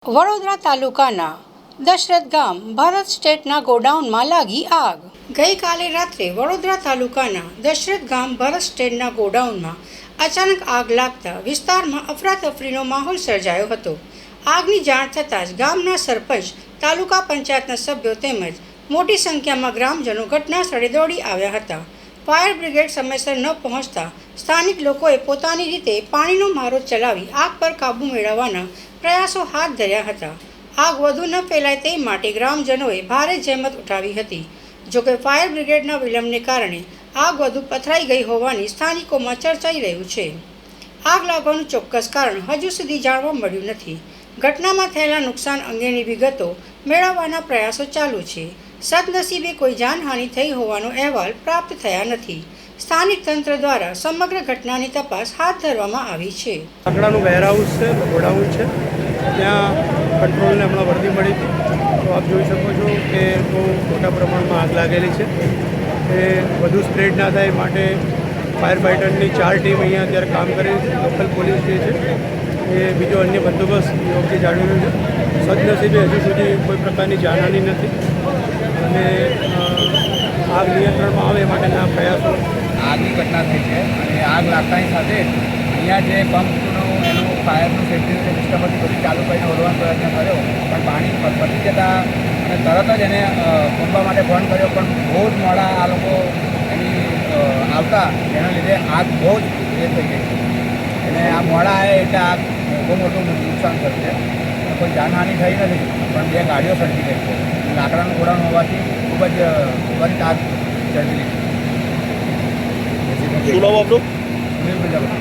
વડોદરા તાલુકાના દશરથ ગામ ભારત સ્ટેટના ગોડાઉનમાં લાગી આગ। ગઈકાલે રાત્રે વડોદરા તાલુકાના દશરથ ગામ ભારત સ્ટેટના ગોડાઉનમાં અચાનક આગ લાગતા વિસ્તારમાં અફરાતફરીનો માહોલ સર્જાયો હતો। આગની જાણ થતાં જ ગામના સરપંચ, તાલુકા પંચાયતના સભ્યો તેમજ મોટી સંખ્યામાં ગ્રામજનો ઘટના સ્થળે દોડી આવ્યા હતા। ફાયર બ્રિગેડ સમયસર ન પહોંચતા સ્થાનિક લોકોએ પોતાની રીતે પાણીનો મારો ચલાવી આગ પર કાબૂ મેળવવાના પ્રયાસો હાથ ધર્યા હતા। આગ વધુ ન ફેલાય તે માટે ગ્રામજનોએ ભારે જહેમત ઉઠાવી હતી। જોકે ફાયર બ્રિગેડના વિલંબને કારણે આગ વધુ પથરાઈ ગઈ હોવાની સ્થાનિકોમાં ચર્ચાઈ રહ્યું છે। આગ લાગવાનું ચોક્કસ કારણ હજુ સુધી જાણવા મળ્યું નથી। ઘટનામાં થયેલા નુકસાન અંગેની વિગતો મેળવવાના પ્રયાસો ચાલુ છે। સદનસીબે કોઈ જાનહાનિ થઈ હોવાનો અહેવાલ પ્રાપ્ત થયા નથી। સ્થાનિક તંત્ર દ્વારા સમગ્ર ઘટનાની તપાસ હાથ ધરવામાં આવી છે। લાકડાનું વેરહાઉસ છે, ગોડાઉન છે, ત્યાં કંટ્રોલને હમણાં વર્દી મળી હતી। તો આપ જોઈ શકો છો કે બહુ મોટા પ્રમાણમાં આગ લાગેલી છે। એ વધુ સ્પ્રેડ ના થાય માટે ફાયર ફાઇટરની 4 ટીમ અહીંયા અત્યારે કામ કરી છે। લોકલ પોલીસ જે છે એ બીજો અન્ય બંદોબસ્ત યોગ્ય જાળવી રહ્યું છે। સદનસીબે હજુ સુધી કોઈ પ્રકારની જાનહાનિ નથી અને આગ નિયંત્રણમાં આવે માટેના પ્રયાસો। આગની ઘટના થઈ છે અને આગ લાગતાની સાથે અહીંયા જે પંપનું એનું ફાયરનું સેફ્ટી સિસ્ટમ હતી બધી ચાલુ કરીને ઓલવાનો પ્રયત્ન કર્યો, પણ પાણી પતી જતાં અને તરત જ એને ખોલવા માટે ફોન કર્યો, પણ બહુ જ મોડા આ લોકો એની આવતા એના લીધે આગ બહુ જ એ થઈ ગઈ છે અને આ મોડા આવે એટલે આગ બહુ મોટું નુકસાન થયું છે। કોઈ જાનહાનિ થઈ નથી, પણ 2 ગાડીઓ સળગી ગઈ છે। લાકડાનું ગોડાઉન હોવાથી ખૂબ જ ત્વરિત આગ ચડી ગઈ છે। શું નામ આપનું? સુનિલ પ્રજાપતિ।